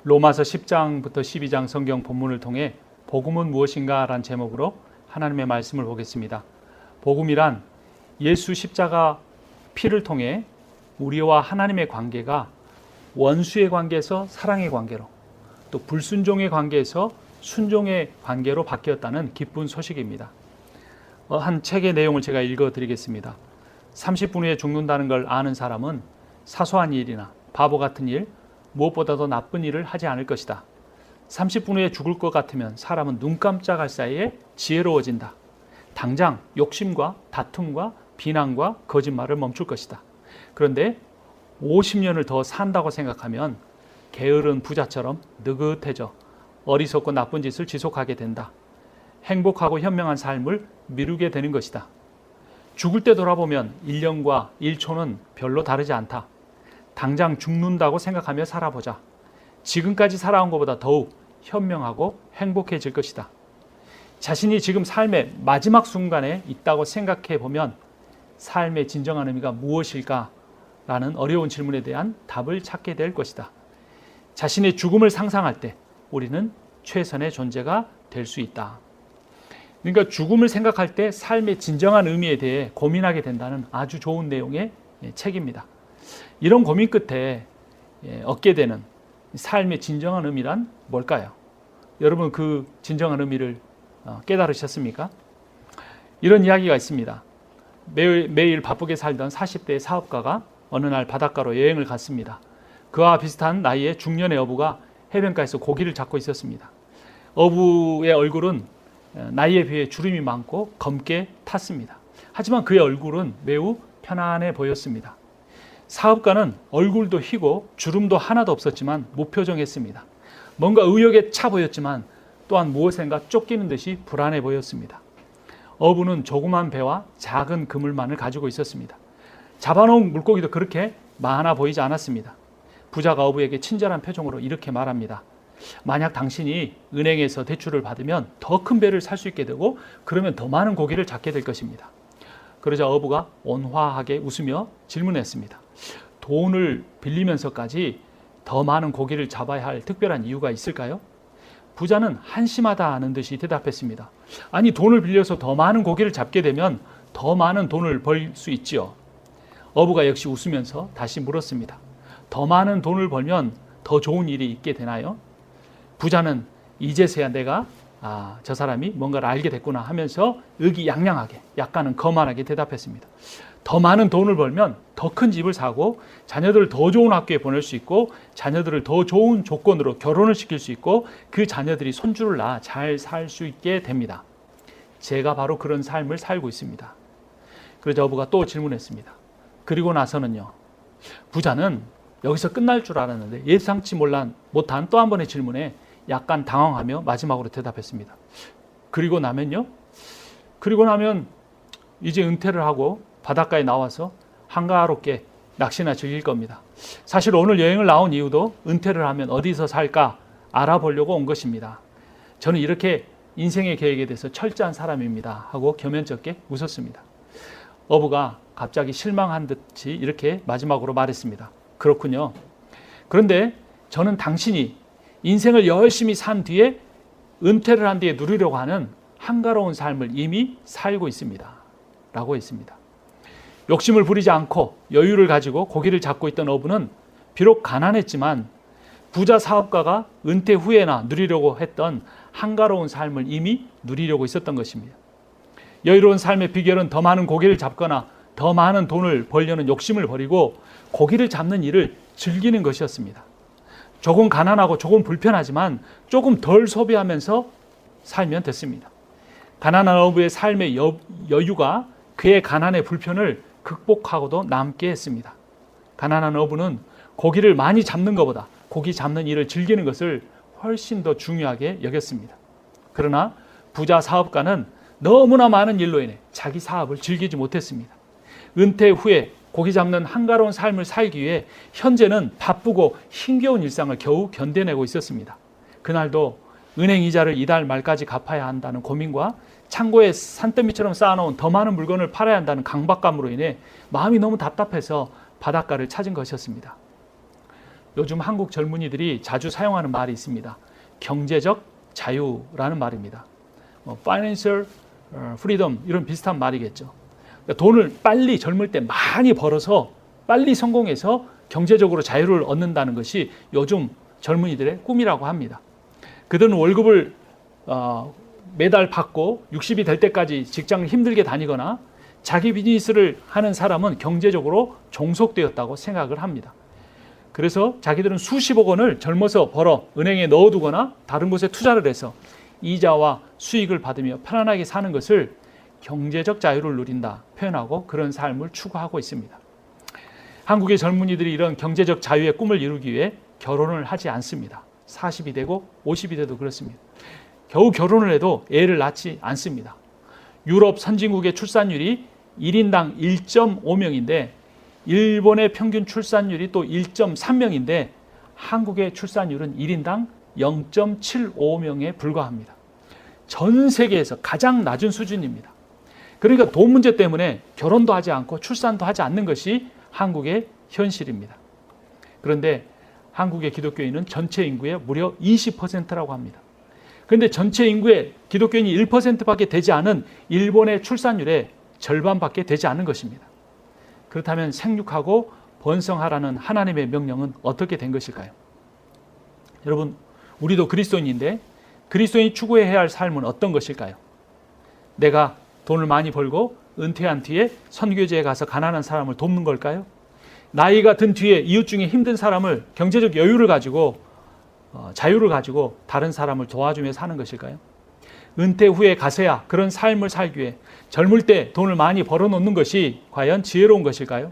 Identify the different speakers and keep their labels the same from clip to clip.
Speaker 1: 로마서 10장부터 12장 성경 본문을 통해 복음은 무엇인가 라는 제목으로 하나님의 말씀을 보겠습니다. 복음이란 예수 십자가 피를 통해 우리와 하나님의 관계가 원수의 관계에서 사랑의 관계로, 또 불순종의 관계에서 순종의 관계로 바뀌었다는 기쁜 소식입니다. 한 책의 내용을 제가 읽어드리겠습니다. 30분 후에 죽는다는 걸 아는 사람은 사소한 일이나 바보 같은 일, 무엇보다도 나쁜 일을 하지 않을 것이다. 30분 후에 죽을 것 같으면 사람은 눈 깜짝할 사이에 지혜로워진다. 당장 욕심과 다툼과 비난과 거짓말을 멈출 것이다. 그런데 50년을 더 산다고 생각하면 게으른 부자처럼 느긋해져 어리석고 나쁜 짓을 지속하게 된다. 행복하고 현명한 삶을 미루게 되는 것이다. 죽을 때 돌아보면 1년과 1초는 별로 다르지 않다. 당장 죽는다고 생각하며 살아보자. 지금까지 살아온 것보다 더욱 현명하고 행복해질 것이다. 자신이 지금 삶의 마지막 순간에 있다고 생각해 보면 삶의 진정한 의미가 무엇일까? 라는 어려운 질문에 대한 답을 찾게 될 것이다. 자신의 죽음을 상상할 때 우리는 최선의 존재가 될 수 있다. 그러니까 죽음을 생각할 때 삶의 진정한 의미에 대해 고민하게 된다는 아주 좋은 내용의 책입니다. 이런 고민 끝에 얻게 되는 삶의 진정한 의미란 뭘까요? 여러분 그 진정한 의미를 깨달으셨습니까? 이런 이야기가 있습니다. 매일 바쁘게 살던 40대의 사업가가 어느 날 바닷가로 여행을 갔습니다. 그와 비슷한 나이의 중년의 어부가 해변가에서 고기를 잡고 있었습니다. 어부의 얼굴은 나이에 비해 주름이 많고 검게 탔습니다. 하지만 그의 얼굴은 매우 편안해 보였습니다. 사업가는 얼굴도 희고 주름도 하나도 없었지만 무표정했습니다. 뭔가 의욕에 차 보였지만 또한 무엇인가 쫓기는 듯이 불안해 보였습니다. 어부는 조그만 배와 작은 그물만을 가지고 있었습니다. 잡아놓은 물고기도 그렇게 많아 보이지 않았습니다. 부자가 어부에게 친절한 표정으로 이렇게 말합니다. 만약 당신이 은행에서 대출을 받으면 더 큰 배를 살 수 있게 되고 그러면 더 많은 고기를 잡게 될 것입니다. 그러자 어부가 온화하게 웃으며 질문했습니다. 돈을 빌리면서까지 더 많은 고기를 잡아야 할 특별한 이유가 있을까요? 부자는 한심하다는 듯이 대답했습니다. 아니, 돈을 빌려서 더 많은 고기를 잡게 되면 더 많은 돈을 벌 수 있지요. 어부가 역시 웃으면서 다시 물었습니다. 더 많은 돈을 벌면 더 좋은 일이 있게 되나요? 부자는 이제서야 내가 저 사람이 뭔가를 알게 됐구나 하면서 의기양양하게 약간은 거만하게 대답했습니다. 더 많은 돈을 벌면 더 큰 집을 사고 자녀들을 더 좋은 학교에 보낼 수 있고 자녀들을 더 좋은 조건으로 결혼을 시킬 수 있고 그 자녀들이 손주를 낳아 잘 살 수 있게 됩니다. 제가 바로 그런 삶을 살고 있습니다. 그러자 어부가 또 질문했습니다. 그리고 나서는요. 부자는 여기서 끝날 줄 알았는데 예상치 못한 또 한 번의 질문에 약간 당황하며 마지막으로 대답했습니다. 그리고 나면요? 그리고 나면 이제 은퇴를 하고 바닷가에 나와서 한가롭게 낚시나 즐길 겁니다. 사실 오늘 여행을 나온 이유도 은퇴를 하면 어디서 살까 알아보려고 온 것입니다. 저는 이렇게 인생의 계획에 대해서 철저한 사람입니다. 하고 겸연쩍게 웃었습니다. 어부가 갑자기 실망한 듯이 이렇게 마지막으로 말했습니다. 그렇군요. 그런데 저는 당신이 인생을 열심히 산 뒤에 은퇴를 한 뒤에 누리려고 하는 한가로운 삶을 이미 살고 있습니다. 라고 했습니다. 욕심을 부리지 않고 여유를 가지고 고기를 잡고 있던 어부는 비록 가난했지만 부자 사업가가 은퇴 후에나 누리려고 했던 한가로운 삶을 이미 누리려고 있었던 것입니다. 여유로운 삶의 비결은 더 많은 고기를 잡거나 더 많은 돈을 벌려는 욕심을 버리고 고기를 잡는 일을 즐기는 것이었습니다. 조금 가난하고 조금 불편하지만 조금 덜 소비하면서 살면 됐습니다. 가난한 어부의 삶의 여유가 그의 가난의 불편을 극복하고도 남게 했습니다. 가난한 어부는 고기를 많이 잡는 것보다 고기 잡는 일을 즐기는 것을 훨씬 더 중요하게 여겼습니다. 그러나 부자 사업가는 너무나 많은 일로 인해 자기 사업을 즐기지 못했습니다. 은퇴 후에 고기 잡는 한가로운 삶을 살기 위해 현재는 바쁘고 힘겨운 일상을 겨우 견뎌내고 있었습니다. 그날도 은행 이자를 이달 말까지 갚아야 한다는 고민과 창고에 산더미처럼 쌓아놓은 더 많은 물건을 팔아야 한다는 강박감으로 인해 마음이 너무 답답해서 바닷가를 찾은 것이었습니다. 요즘 한국 젊은이들이 자주 사용하는 말이 있습니다. 경제적 자유라는 말입니다. Financial freedom 이런 비슷한 말이겠죠. 그러니까 돈을 빨리 젊을 때 많이 벌어서 빨리 성공해서 경제적으로 자유를 얻는다는 것이 요즘 젊은이들의 꿈이라고 합니다. 그들은 월급을 매달 받고 60이 될 때까지 직장을 힘들게 다니거나 자기 비즈니스를 하는 사람은 경제적으로 종속되었다고 생각을 합니다. 그래서 자기들은 수십억 원을 젊어서 벌어 은행에 넣어두거나 다른 곳에 투자를 해서 이자와 수익을 받으며 편안하게 사는 것을 경제적 자유를 누린다 표현하고 그런 삶을 추구하고 있습니다. 한국의 젊은이들이 이런 경제적 자유의 꿈을 이루기 위해 결혼을 하지 않습니다. 40이 되고 50이 돼도 그렇습니다. 겨우 결혼을 해도 애를 낳지 않습니다. 유럽 선진국의 출산율이 1인당 1.5명인데 일본의 평균 출산율이 또 1.3명인데 한국의 출산율은 1인당 0.75명에 불과합니다. 전 세계에서 가장 낮은 수준입니다. 그러니까 돈 문제 때문에 결혼도 하지 않고 출산도 하지 않는 것이 한국의 현실입니다. 그런데 한국의 기독교인은 전체 인구의 무려 20%라고 합니다. 그런데 전체 인구의 기독교인이 1%밖에 되지 않은 일본의 출산율의 절반밖에 되지 않는 것입니다. 그렇다면 생육하고 번성하라는 하나님의 명령은 어떻게 된 것일까요? 여러분, 우리도 그리스도인인데 그리스도인이 추구해야 할 삶은 어떤 것일까요? 내가 돈을 많이 벌고 은퇴한 뒤에 선교지에 가서 가난한 사람을 돕는 걸까요? 나이가 든 뒤에 이웃 중에 힘든 사람을 경제적 여유를 가지고 자유를 가지고 다른 사람을 도와주며 사는 것일까요? 은퇴 후에 가서야 그런 삶을 살기 위해 젊을 때 돈을 많이 벌어놓는 것이 과연 지혜로운 것일까요?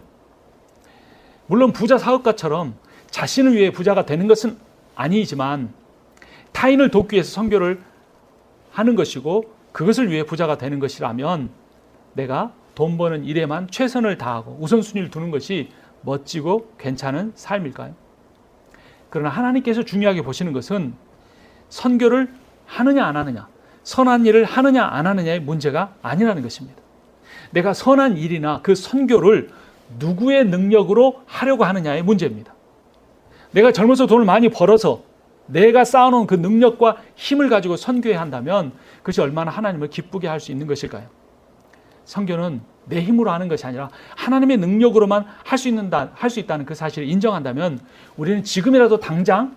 Speaker 1: 물론 부자 사업가처럼 자신을 위해 부자가 되는 것은 아니지만 타인을 돕기 위해서 선교를 하는 것이고 그것을 위해 부자가 되는 것이라면 내가 돈 버는 일에만 최선을 다하고 우선순위를 두는 것이 멋지고 괜찮은 삶일까요? 그러나 하나님께서 중요하게 보시는 것은 선교를 하느냐 안 하느냐, 선한 일을 하느냐 안 하느냐의 문제가 아니라는 것입니다. 내가 선한 일이나 그 선교를 누구의 능력으로 하려고 하느냐의 문제입니다. 내가 젊어서 돈을 많이 벌어서 내가 쌓아놓은 그 능력과 힘을 가지고 선교해야 한다면 그것이 얼마나 하나님을 기쁘게 할 수 있는 것일까요? 선교는 내 힘으로 하는 것이 아니라 하나님의 능력으로만 할 수 있다는 그 사실을 인정한다면 우리는 지금이라도 당장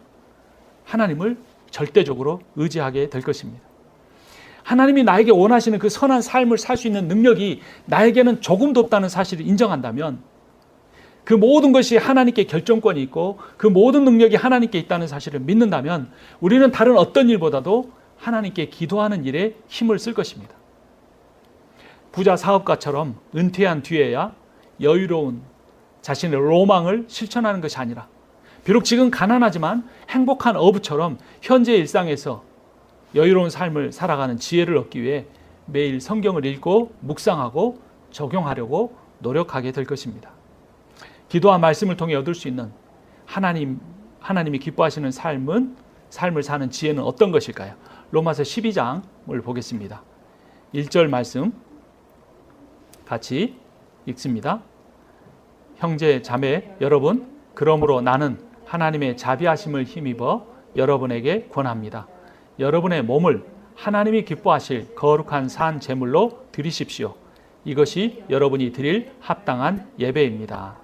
Speaker 1: 하나님을 절대적으로 의지하게 될 것입니다. 하나님이 나에게 원하시는 그 선한 삶을 살 수 있는 능력이 나에게는 조금도 없다는 사실을 인정한다면 그 모든 것이 하나님께 결정권이 있고 그 모든 능력이 하나님께 있다는 사실을 믿는다면 우리는 다른 어떤 일보다도 하나님께 기도하는 일에 힘을 쓸 것입니다. 부자 사업가처럼 은퇴한 뒤에야 여유로운 자신의 로망을 실천하는 것이 아니라 비록 지금 가난하지만 행복한 어부처럼 현재 일상에서 여유로운 삶을 살아가는 지혜를 얻기 위해 매일 성경을 읽고 묵상하고 적용하려고 노력하게 될 것입니다. 기도와 말씀을 통해 얻을 수 있는 하나님이 기뻐하시는 삶을 사는 지혜는 어떤 것일까요? 로마서 12장을 보겠습니다. 1절 말씀 같이 읽습니다. 형제 자매 여러분, 그러므로 나는 하나님의 자비하심을 힘입어 여러분에게 권합니다. 여러분의 몸을 하나님이 기뻐하실 거룩한 산 제물로 드리십시오. 이것이 여러분이 드릴 합당한 예배입니다.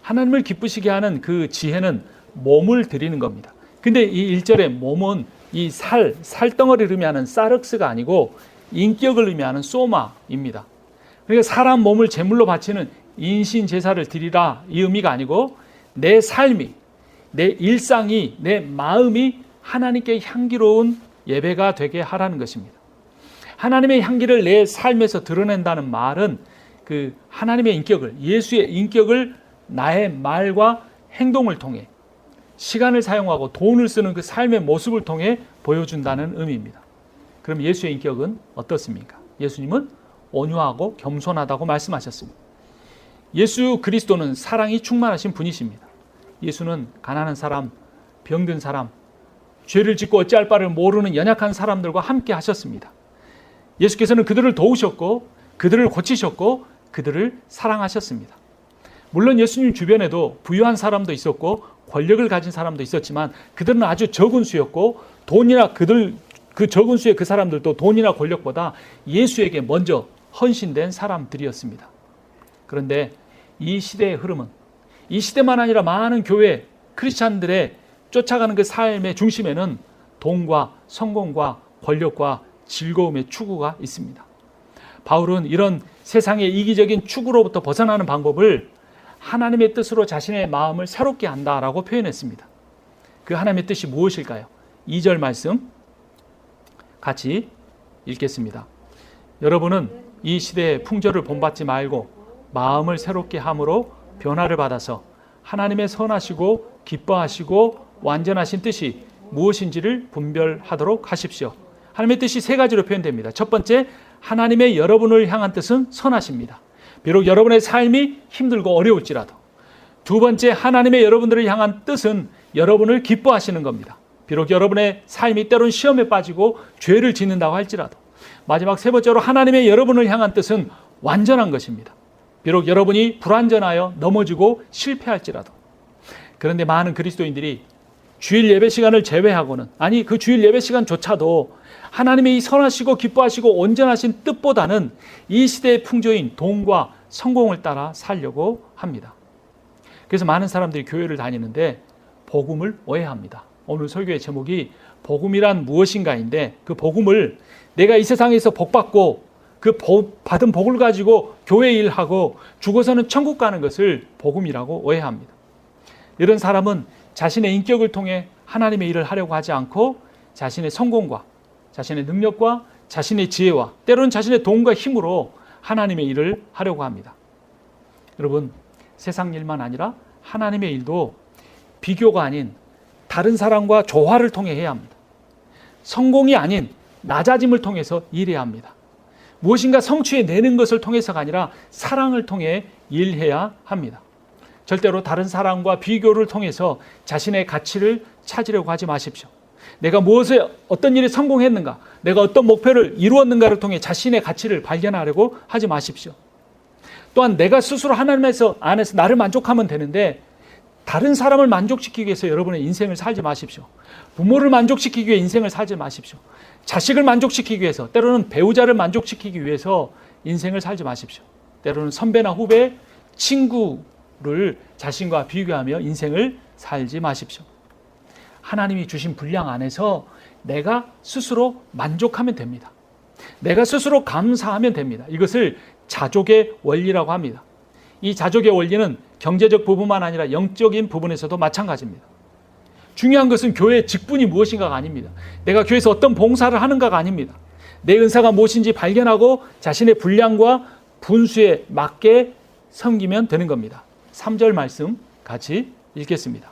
Speaker 1: 하나님을 기쁘시게 하는 그 지혜는 몸을 드리는 겁니다. 근데 이 1절의 몸은 이 살덩어리를 의미하는 사륵스가 아니고 인격을 의미하는 소마입니다. 그러니까 사람 몸을 제물로 바치는 인신 제사를 드리라 이 의미가 아니고 내 삶이, 내 일상이, 내 마음이 하나님께 향기로운 예배가 되게 하라는 것입니다. 하나님의 향기를 내 삶에서 드러낸다는 말은 그 하나님의 인격을, 예수의 인격을 나의 말과 행동을 통해 시간을 사용하고 돈을 쓰는 그 삶의 모습을 통해 보여준다는 의미입니다. 그럼 예수의 인격은 어떻습니까? 예수님은 온유하고 겸손하다고 말씀하셨습니다. 예수 그리스도는 사랑이 충만하신 분이십니다. 예수는 가난한 사람, 병든 사람, 죄를 짓고 어찌할 바를 모르는 연약한 사람들과 함께 하셨습니다. 예수께서는 그들을 도우셨고 그들을 고치셨고 그들을 사랑하셨습니다. 물론 예수님 주변에도 부유한 사람도 있었고 권력을 가진 사람도 있었지만 그들은 아주 적은 수였고 돈이나 그 적은 수의 그 사람들도 돈이나 권력보다 예수에게 먼저 헌신된 사람들이었습니다. 그런데 이 시대의 흐름은, 이 시대만 아니라 많은 교회 크리스찬들의 쫓아가는 그 삶의 중심에는 돈과 성공과 권력과 즐거움의 추구가 있습니다. 바울은 이런 세상의 이기적인 추구로부터 벗어나는 방법을 하나님의 뜻으로 자신의 마음을 새롭게 한다라고 표현했습니다. 그 하나님의 뜻이 무엇일까요? 2절 말씀 같이 읽겠습니다. 여러분은 이 시대의 풍조를 본받지 말고 마음을 새롭게 함으로 변화를 받아서 하나님의 선하시고 기뻐하시고 완전하신 뜻이 무엇인지를 분별하도록 하십시오. 하나님의 뜻이 세 가지로 표현됩니다. 첫 번째, 하나님의 여러분을 향한 뜻은 선하십니다. 비록 여러분의 삶이 힘들고 어려울지라도. 두 번째, 하나님의 여러분들을 향한 뜻은 여러분을 기뻐하시는 겁니다. 비록 여러분의 삶이 때론 시험에 빠지고 죄를 짓는다고 할지라도. 마지막 세 번째로, 하나님의 여러분을 향한 뜻은 완전한 것입니다. 비록 여러분이 불완전하여 넘어지고 실패할지라도. 그런데 많은 그리스도인들이 주일 예배 시간을 제외하고는, 아니 그 주일 예배 시간조차도 하나님의 이 선하시고 기뻐하시고 온전하신 뜻보다는 이 시대의 풍조인 돈과 성공을 따라 살려고 합니다. 그래서 많은 사람들이 교회를 다니는데 복음을 오해합니다. 오늘 설교의 제목이 복음이란 무엇인가인데, 그 복음을 내가 이 세상에서 복받고 그 받은 복을 가지고 교회 일하고 죽어서는 천국 가는 것을 복음이라고 오해합니다. 이런 사람은 자신의 인격을 통해 하나님의 일을 하려고 하지 않고 자신의 성공과 자신의 능력과 자신의 지혜와 때로는 자신의 돈과 힘으로 하나님의 일을 하려고 합니다. 여러분, 세상 일만 아니라 하나님의 일도 비교가 아닌 다른 사람과 조화를 통해 해야 합니다. 성공이 아닌 낮아짐을 통해서 일해야 합니다. 무엇인가 성취해내는 것을 통해서가 아니라 사랑을 통해 일해야 합니다. 절대로 다른 사람과 비교를 통해서 자신의 가치를 찾으려고 하지 마십시오. 내가 무엇에 어떤 일에 성공했는가, 내가 어떤 목표를 이루었는가를 통해 자신의 가치를 발견하려고 하지 마십시오. 또한 내가 스스로 하나님 안에서 나를 만족하면 되는데 다른 사람을 만족시키기 위해서 여러분의 인생을 살지 마십시오. 부모를 만족시키기 위해 인생을 살지 마십시오. 자식을 만족시키기 위해서, 때로는 배우자를 만족시키기 위해서 인생을 살지 마십시오. 때로는 선배나 후배, 친구를 자신과 비교하며 인생을 살지 마십시오. 하나님이 주신 분량 안에서 내가 스스로 만족하면 됩니다. 내가 스스로 감사하면 됩니다. 이것을 자족의 원리라고 합니다. 이 자족의 원리는 경제적 부분만 아니라 영적인 부분에서도 마찬가지입니다. 중요한 것은 교회의 직분이 무엇인가가 아닙니다. 내가 교회에서 어떤 봉사를 하는가가 아닙니다. 내 은사가 무엇인지 발견하고 자신의 분량과 분수에 맞게 섬기면 되는 겁니다. 3절 말씀 같이 읽겠습니다.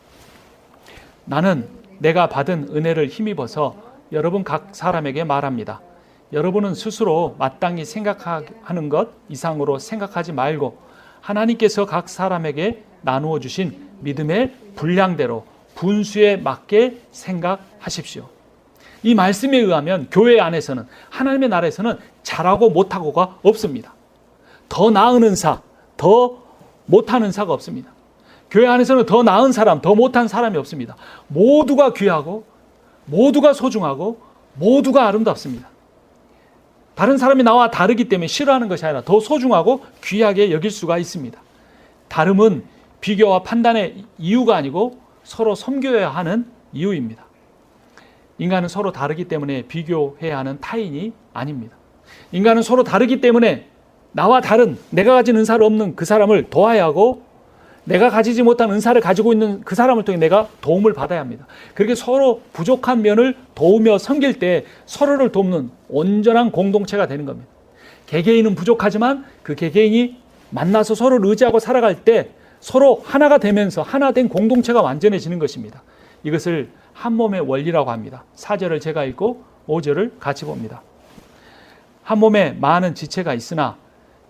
Speaker 1: 나는 내가 받은 은혜를 힘입어서 여러분 각 사람에게 말합니다. 여러분은 스스로 마땅히 생각하는 것 이상으로 생각하지 말고 하나님께서 각 사람에게 나누어 주신 믿음의 분량대로 분수에 맞게 생각하십시오. 이 말씀에 의하면 교회 안에서는, 하나님의 나라에서는 잘하고 못하고가 없습니다. 더 나은 은사, 더 못한 은사가 없습니다. 교회 안에서는 더 나은 사람, 더 못한 사람이 없습니다. 모두가 귀하고 모두가 소중하고 모두가 아름답습니다. 다른 사람이 나와 다르기 때문에 싫어하는 것이 아니라 더 소중하고 귀하게 여길 수가 있습니다. 다름은 비교와 판단의 이유가 아니고 서로 섬겨야 하는 이유입니다. 인간은 서로 다르기 때문에 비교해야 하는 타인이 아닙니다. 인간은 서로 다르기 때문에 나와 다른, 내가 가진 은사를 없는 그 사람을 도와야 하고 내가 가지지 못한 은사를 가지고 있는 그 사람을 통해 내가 도움을 받아야 합니다. 그렇게 서로 부족한 면을 도우며 섬길 때 서로를 돕는 온전한 공동체가 되는 겁니다. 개개인은 부족하지만 그 개개인이 만나서 서로를 의지하고 살아갈 때 서로 하나가 되면서 하나 된 공동체가 완전해지는 것입니다. 이것을 한 몸의 원리라고 합니다. 4절을 제가 읽고 5절을 같이 봅니다. 한 몸에 많은 지체가 있으나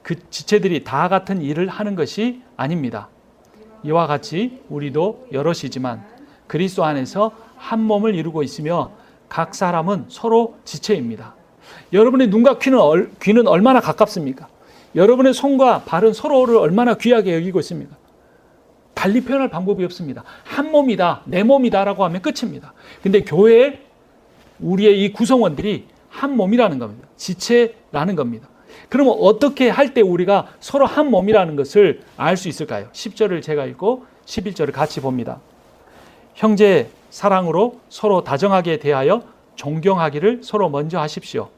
Speaker 1: 그 지체들이 다 같은 일을 하는 것이 아닙니다. 이와 같이 우리도 여럿이지만 그리스도 안에서 한 몸을 이루고 있으며 각 사람은 서로 지체입니다. 여러분의 눈과 귀는 얼마나 가깝습니까? 여러분의 손과 발은 서로를 얼마나 귀하게 여기고 있습니까? 달리 표현할 방법이 없습니다. 한 몸이다, 내 몸이다라고 하면 끝입니다. 근데 교회에 우리의 이 구성원들이 한 몸이라는 겁니다. 지체라는 겁니다. 그러면 어떻게 할 때 우리가 서로 한 몸이라는 것을 알 수 있을까요? 10절을 제가 읽고 11절을 같이 봅니다. 형제 사랑으로 서로 다정하게 대하여 존경하기를 서로 먼저 하십시오.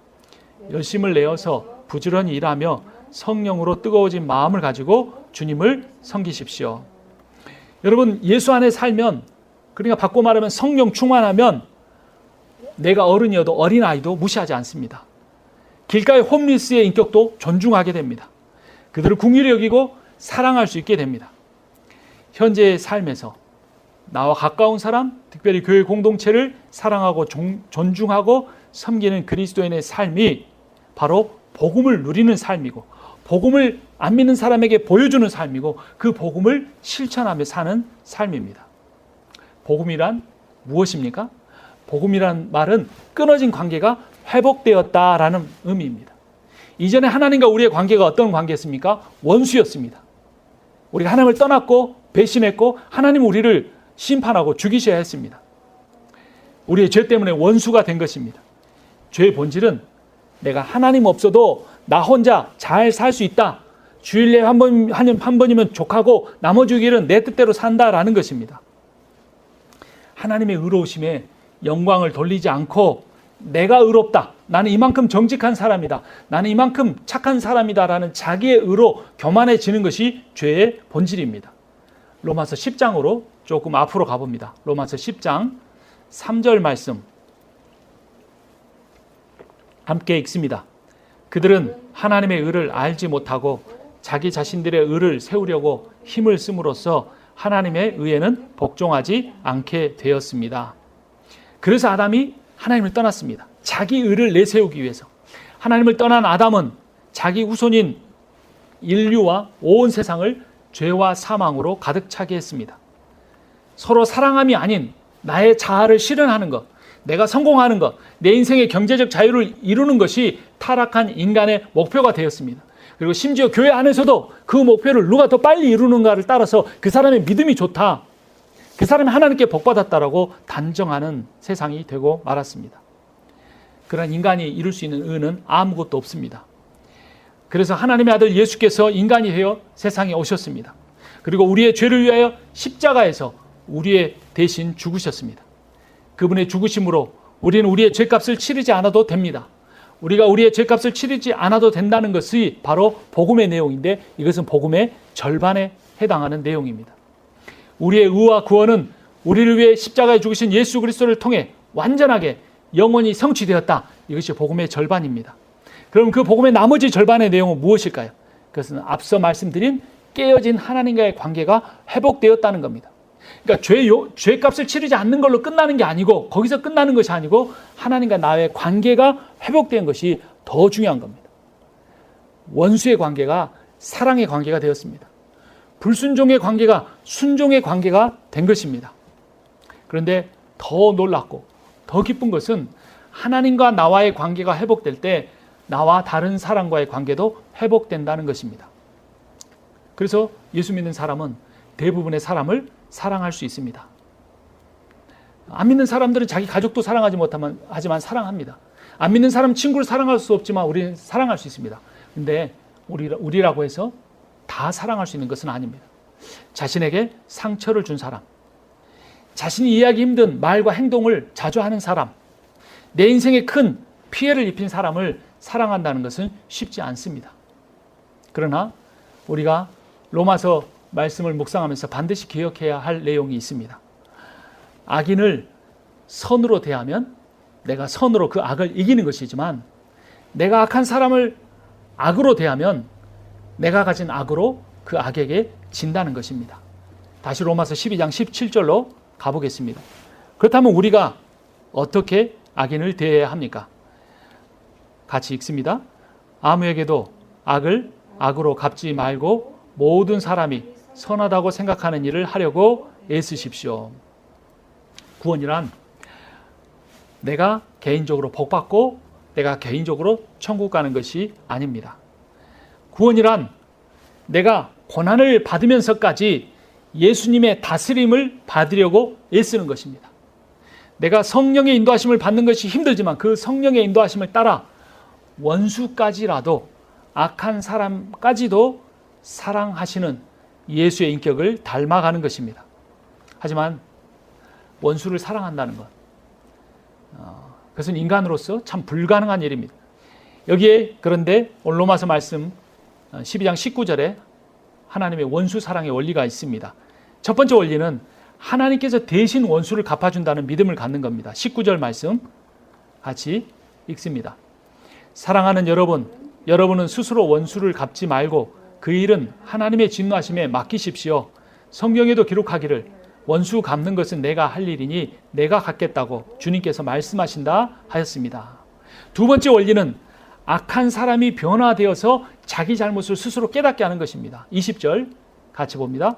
Speaker 1: 열심을 내어서 부지런히 일하며 성령으로 뜨거워진 마음을 가지고 주님을 섬기십시오. 여러분, 예수 안에 살면, 그러니까 바꿔 말하면 성령 충만하면 내가 어른이어도 어린아이도 무시하지 않습니다. 길가의 홈리스의 인격도 존중하게 됩니다. 그들을 긍휼히 여기고 사랑할 수 있게 됩니다. 현재의 삶에서 나와 가까운 사람, 특별히 교회 공동체를 사랑하고 존중하고 섬기는 그리스도인의 삶이 바로 복음을 누리는 삶이고, 복음을 안 믿는 사람에게 보여주는 삶이고, 그 복음을 실천하며 사는 삶입니다. 복음이란 무엇입니까? 복음이란 말은 끊어진 관계가 회복되었다라는 의미입니다. 이전에 하나님과 우리의 관계가 어떤 관계였습니까? 원수였습니다. 우리가 하나님을 떠났고 배신했고 하나님은 우리를 심판하고 죽이셔야 했습니다. 우리의 죄 때문에 원수가 된 것입니다. 죄의 본질은 내가 하나님 없어도 나 혼자 잘 살 수 있다. 주일에 한 번이면 족하고 나머지 주일은 내 뜻대로 산다라는 것입니다. 하나님의 의로우심에 영광을 돌리지 않고 내가 의롭다. 나는 이만큼 정직한 사람이다. 나는 이만큼 착한 사람이다. 라는 자기의 의로 교만해지는 것이 죄의 본질입니다. 로마서 10장으로 조금 앞으로 가봅니다. 로마서 10장 3절 말씀 함께 읽습니다. 그들은 하나님의 의를 알지 못하고 자기 자신들의 의를 세우려고 힘을 씀으로써 하나님의 의에는 복종하지 않게 되었습니다. 그래서 아담이 하나님을 떠났습니다. 자기 의를 내세우기 위해서. 하나님을 떠난 아담은 자기 후손인 인류와 온 세상을 죄와 사망으로 가득 차게 했습니다. 서로 사랑함이 아닌 나의 자아를 실현하는 것, 내가 성공하는 것, 내 인생의 경제적 자유를 이루는 것이 타락한 인간의 목표가 되었습니다. 그리고 심지어 교회 안에서도 그 목표를 누가 더 빨리 이루는가를 따라서 그 사람의 믿음이 좋다, 그 사람이 하나님께 복받았다라고 단정하는 세상이 되고 말았습니다. 그런 인간이 이룰 수 있는 의는 아무것도 없습니다. 그래서 하나님의 아들 예수께서 인간이 되어 세상에 오셨습니다. 그리고 우리의 죄를 위하여 십자가에서 우리의 대신 죽으셨습니다. 그분의 죽으심으로 우리는 우리의 죄값을 치르지 않아도 됩니다. 우리가 우리의 죄값을 치르지 않아도 된다는 것이 바로 복음의 내용인데, 이것은 복음의 절반에 해당하는 내용입니다. 우리의 의와 구원은 우리를 위해 십자가에 죽으신 예수 그리스도를 통해 완전하게 영원히 성취되었다. 이것이 복음의 절반입니다. 그럼 그 복음의 나머지 절반의 내용은 무엇일까요? 그것은 앞서 말씀드린 깨어진 하나님과의 관계가 회복되었다는 겁니다. 그러니까 죄값을 치르지 않는 걸로 끝나는 게 아니고, 거기서 끝나는 것이 아니고 하나님과 나의 관계가 회복된 것이 더 중요한 겁니다. 원수의 관계가 사랑의 관계가 되었습니다. 불순종의 관계가 순종의 관계가 된 것입니다. 그런데 더 놀랍고 더 기쁜 것은 하나님과 나와의 관계가 회복될 때 나와 다른 사람과의 관계도 회복된다는 것입니다. 그래서 예수 믿는 사람은 대부분의 사람을 사랑할 수 있습니다. 안 믿는 사람들은 자기 가족도 사랑하지 하지만 사랑합니다. 안 믿는 사람 친구를 사랑할 수 없지만 우리는 사랑할 수 있습니다. 근데 우리라고 해서 다 사랑할 수 있는 것은 아닙니다. 자신에게 상처를 준 사람, 자신이 이해하기 힘든 말과 행동을 자주 하는 사람, 내 인생에 큰 피해를 입힌 사람을 사랑한다는 것은 쉽지 않습니다. 그러나 우리가 로마서 말씀을 묵상하면서 반드시 기억해야 할 내용이 있습니다. 악인을 선으로 대하면 내가 선으로 그 악을 이기는 것이지만, 내가 악한 사람을 악으로 대하면 내가 가진 악으로 그 악에게 진다는 것입니다. 다시 로마서 12장 17절로 가보겠습니다. 그렇다면 우리가 어떻게 악인을 대해야 합니까? 같이 읽습니다. 아무에게도 악을 악으로 갚지 말고 모든 사람이 선하다고 생각하는 일을 하려고 애쓰십시오. 구원이란 내가 개인적으로 복받고 내가 개인적으로 천국 가는 것이 아닙니다. 구원이란 내가 고난을 받으면서까지 예수님의 다스림을 받으려고 애쓰는 것입니다. 내가 성령의 인도하심을 받는 것이 힘들지만 그 성령의 인도하심을 따라 원수까지라도, 악한 사람까지도 사랑하시는 예수의 인격을 닮아가는 것입니다. 하지만 원수를 사랑한다는 것, 그것은 인간으로서 참 불가능한 일입니다. 여기에 그런데 오늘 로마서 말씀 12장 19절에 하나님의 원수 사랑의 원리가 있습니다. 첫 번째 원리는 하나님께서 대신 원수를 갚아준다는 믿음을 갖는 겁니다. 19절 말씀 같이 읽습니다. 사랑하는 여러분은 스스로 원수를 갚지 말고 그 일은 하나님의 진노하심에 맡기십시오. 성경에도 기록하기를 원수 갚는 것은 내가 할 일이니 내가 갚겠다고 주님께서 말씀하신다 하였습니다. 두 번째 원리는 악한 사람이 변화되어서 자기 잘못을 스스로 깨닫게 하는 것입니다. 20절 같이 봅니다.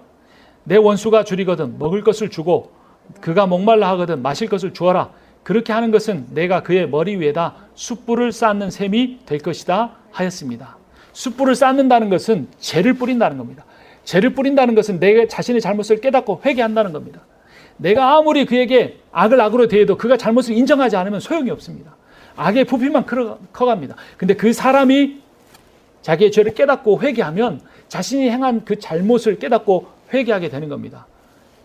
Speaker 1: 내 원수가 줄이거든 먹을 것을 주고 그가 목말라 하거든 마실 것을 주어라. 그렇게 하는 것은 내가 그의 머리 위에다 숯불을 쌓는 셈이 될 것이다 하였습니다. 숯불을 쌓는다는 것은 재를 뿌린다는 겁니다. 재를 뿌린다는 것은 내 자신의 잘못을 깨닫고 회개한다는 겁니다. 내가 아무리 그에게 악을 악으로 대해도 그가 잘못을 인정하지 않으면 소용이 없습니다. 악의 부피만 커갑니다. 근데 그 사람이 자기의 죄를 깨닫고 회개하면 자신이 행한 그 잘못을 깨닫고 회개하게 되는 겁니다.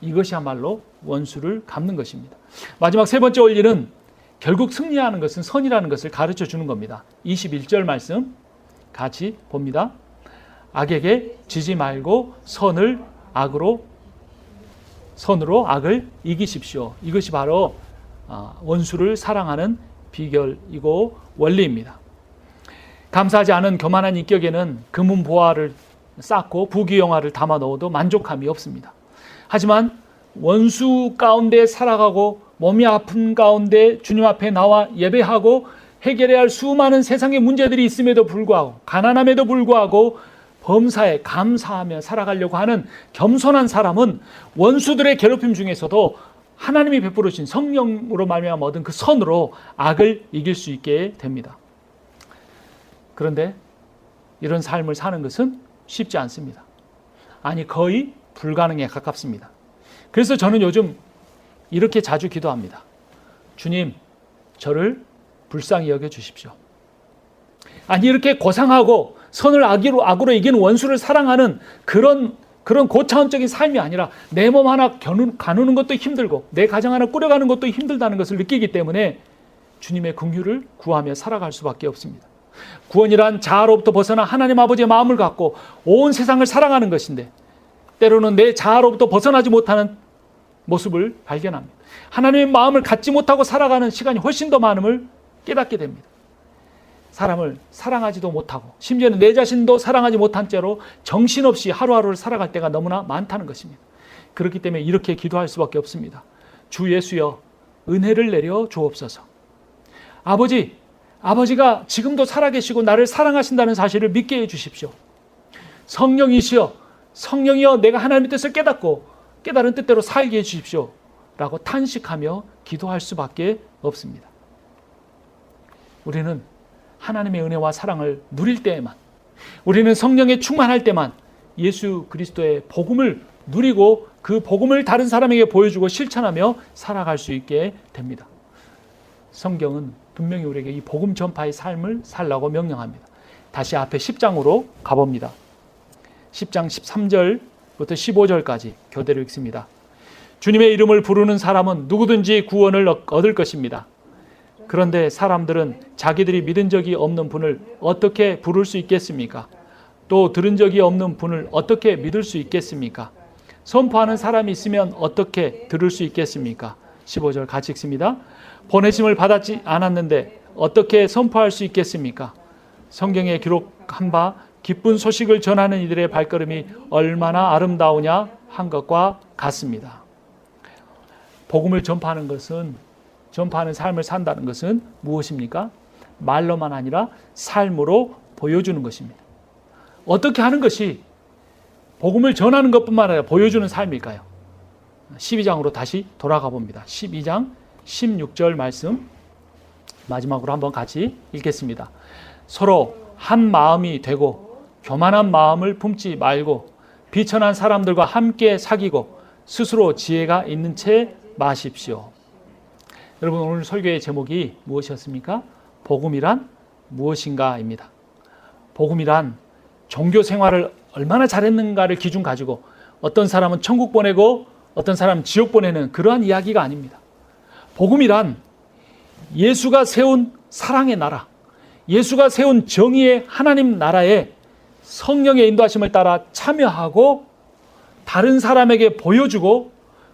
Speaker 1: 이것이야말로 원수를 갚는 것입니다. 마지막 세 번째 원리는 결국 승리하는 것은 선이라는 것을 가르쳐 주는 겁니다. 21절 말씀 같이 봅니다. 악에게 지지 말고 선으로 악을 이기십시오. 이것이 바로 원수를 사랑하는 비결이고 원리입니다. 감사하지 않은 교만한 인격에는 금은 보화를 쌓고 부귀영화를 담아 넣어도 만족함이 없습니다. 하지만 원수 가운데 살아가고 몸이 아픈 가운데 주님 앞에 나와 예배하고 해결해야 할 수많은 세상의 문제들이 있음에도 불구하고 가난함에도 불구하고 범사에 감사하며 살아가려고 하는 겸손한 사람은 원수들의 괴롭힘 중에서도 하나님이 베풀어 주신 성령으로 말미암아 얻은 그 선으로 악을 이길 수 있게 됩니다. 그런데 이런 삶을 사는 것은 쉽지 않습니다. 아니 거의 불가능에 가깝습니다. 그래서 저는 요즘 이렇게 자주 기도합니다. 주님, 저를 불쌍히 여겨주십시오. 아니 이렇게 고상하고 선을 악으로 이기는 원수를 사랑하는 그런 고차원적인 삶이 아니라 내 몸 하나 가누는 것도 힘들고 내 가정 하나 꾸려가는 것도 힘들다는 것을 느끼기 때문에 주님의 긍휼을 구하며 살아갈 수밖에 없습니다. 구원이란 자아로부터 벗어나 하나님 아버지의 마음을 갖고 온 세상을 사랑하는 것인데 때로는 내 자아로부터 벗어나지 못하는 모습을 발견합니다. 하나님의 마음을 갖지 못하고 살아가는 시간이 훨씬 더 많음을 깨닫게 됩니다. 사람을 사랑하지도 못하고 심지어는 내 자신도 사랑하지 못한 채로 정신없이 하루하루를 살아갈 때가 너무나 많다는 것입니다. 그렇기 때문에 이렇게 기도할 수밖에 없습니다. 주 예수여, 은혜를 내려 주옵소서. 아버지가 지금도 살아계시고 나를 사랑하신다는 사실을 믿게 해주십시오. 성령이여 내가 하나님의 뜻을 깨닫고 깨달은 뜻대로 살게 해주십시오 라고 탄식하며 기도할 수밖에 없습니다. 우리는 하나님의 은혜와 사랑을 누릴 때에만, 우리는 성령에 충만할 때만 예수 그리스도의 복음을 누리고 그 복음을 다른 사람에게 보여주고 실천하며 살아갈 수 있게 됩니다. 성경은 분명히 우리에게 이 복음 전파의 삶을 살라고 명령합니다. 다시 앞에 10장으로 가봅니다. 10장 13절부터 15절까지 교대로 읽습니다. 주님의 이름을 부르는 사람은 누구든지 구원을 얻을 것입니다. 그런데 사람들은 자기들이 믿은 적이 없는 분을 어떻게 부를 수 있겠습니까? 또 들은 적이 없는 분을 어떻게 믿을 수 있겠습니까? 선포하는 사람이 있으면 어떻게 들을 수 있겠습니까? 15절 같이 읽습니다. 보내심을 받지 않았는데 어떻게 선포할 수 있겠습니까? 성경에 기록한 바 기쁜 소식을 전하는 이들의 발걸음이 얼마나 아름다우냐 한 것과 같습니다. 복음을 전파하는 삶을 산다는 것은 무엇입니까? 말로만 아니라 삶으로 보여주는 것입니다. 어떻게 하는 것이 복음을 전하는 것뿐만 아니라 보여주는 삶일까요? 12장으로 다시 돌아가 봅니다. 12장 16절 말씀 마지막으로 한번 같이 읽겠습니다. 서로 한 마음이 되고 교만한 마음을 품지 말고 비천한 사람들과 함께 사귀고 스스로 지혜가 있는 채 마십시오. 여러분, 오늘 설교의 제목이 무엇이었습니까? 복음이란 무엇인가입니다. 복음이란 종교 생활을 얼마나 잘했는가를 기준 가지고 어떤 사람은 천국 보내고 어떤 사람은 지옥 보내는 그러한 이야기가 아닙니다. 복음이란 예수가 세운 사랑의 나라, 예수가 세운 정의의 하나님 나라에 성령의 인도하심을 따라 참여하고 다른 사람에게 보여주고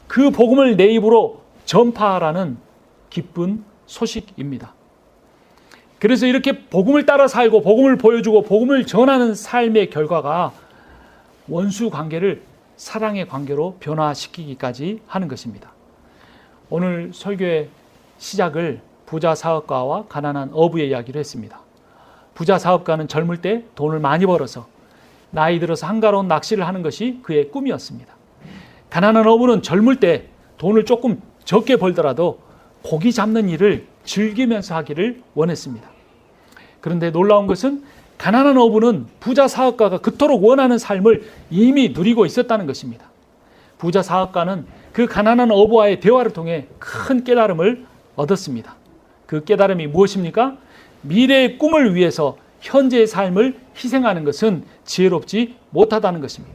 Speaker 1: 그 복음을 내 입으로 전파하라는 기쁜 소식입니다. 그래서 이렇게 복음을 따라 살고 복음을 보여주고 복음을 전하는 삶의 결과가 원수 관계를 사랑의 관계로 변화시키기까지 하는 것입니다. 오늘 설교의 시작을 부자 사업가와 가난한 어부의 이야기로 했습니다. 부자 사업가는 젊을 때 돈을 많이 벌어서 나이 들어서 한가로운 낚시를 하는 것이 그의 꿈이었습니다. 가난한 어부는 젊을 때 돈을 조금 적게 벌더라도 고기 잡는 일을 즐기면서 하기를 원했습니다. 그런데 놀라운 것은 가난한 어부는 부자 사업가가 그토록 원하는 삶을 이미 누리고 있었다는 것입니다. 부자 사업가는 그 가난한 어부와의 대화를 통해 큰 깨달음을 얻었습니다. 그 깨달음이 무엇입니까? 미래의 꿈을 위해서 현재의 삶을 희생하는 것은 지혜롭지 못하다는 것입니다.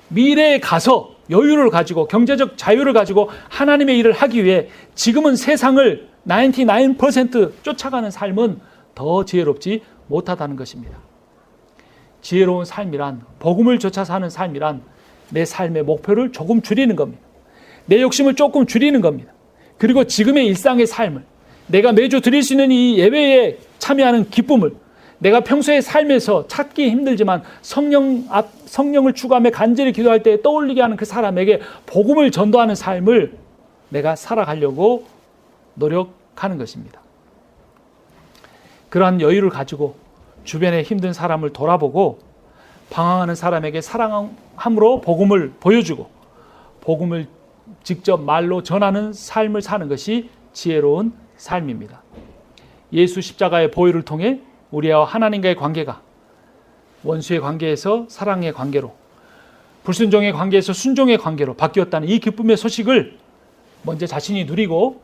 Speaker 1: 미래에 가서 여유를 가지고 경제적 자유를 가지고 하나님의 일을 하기 위해 지금은 세상을 99% 쫓아가는 삶은 더 지혜롭지 못하다는 것입니다. 지혜로운 삶이란, 복음을 쫓아 사는 삶이란 내 삶의 목표를 조금 줄이는 겁니다. 내 욕심을 조금 줄이는 겁니다. 그리고 지금의 일상의 삶을, 내가 매주 드릴 수 있는 이 예배에 참여하는 기쁨을, 내가 평소의 삶에서 찾기 힘들지만 성령을 추구하며 간절히 기도할 때 떠올리게 하는 그 사람에게 복음을 전도하는 삶을 내가 살아가려고 노력하는 것입니다. 그러한 여유를 가지고 주변의 힘든 사람을 돌아보고 방황하는 사람에게 사랑함으로 복음을 보여주고 복음을 직접 말로 전하는 삶을 사는 것이 지혜로운 삶입니다. 예수 십자가의 보혈을 통해 우리와 하나님과의 관계가 원수의 관계에서 사랑의 관계로, 불순종의 관계에서 순종의 관계로 바뀌었다는 이 기쁨의 소식을 먼저 자신이 누리고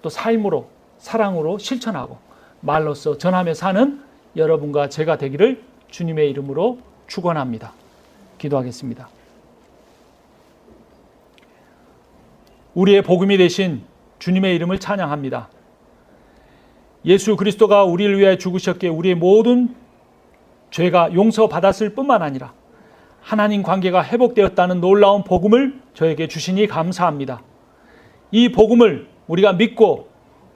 Speaker 1: 또 삶으로, 사랑으로 실천하고 말로써 전하며 사는 여러분과 제가 되기를 주님의 이름으로 축원합니다. 기도하겠습니다. 우리의 복음이 되신 주님의 이름을 찬양합니다. 예수 그리스도가 우리를 위하여 죽으셨기에 우리의 모든 죄가 용서받았을 뿐만 아니라 하나님 관계가 회복되었다는 놀라운 복음을 저에게 주시니 감사합니다. 이 복음을 우리가 믿고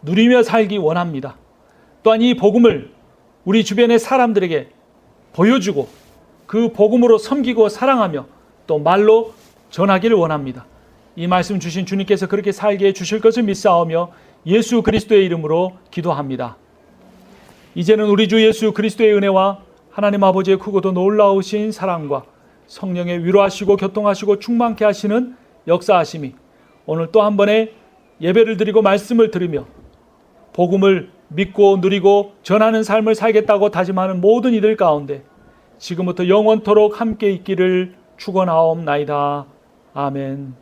Speaker 1: 누리며 살기 원합니다. 또한 이 복음을 우리 주변의 사람들에게 보여주고 그 복음으로 섬기고 사랑하며 또 말로 전하기를 원합니다. 이 말씀 주신 주님께서 그렇게 살게 해 주실 것을 믿사오며 예수 그리스도의 이름으로 기도합니다. 이제는 우리 주 예수 그리스도의 은혜와 하나님 아버지의 크고도 놀라우신 사랑과 성령의 위로하시고 교통하시고 충만케 하시는 역사하심이 오늘 또 한 번의 예배를 드리고 말씀을 들으며 복음을 믿고 누리고 전하는 삶을 살겠다고 다짐하는 모든 이들 가운데 지금부터 영원토록 함께 있기를 축원하옵나이다. 아멘.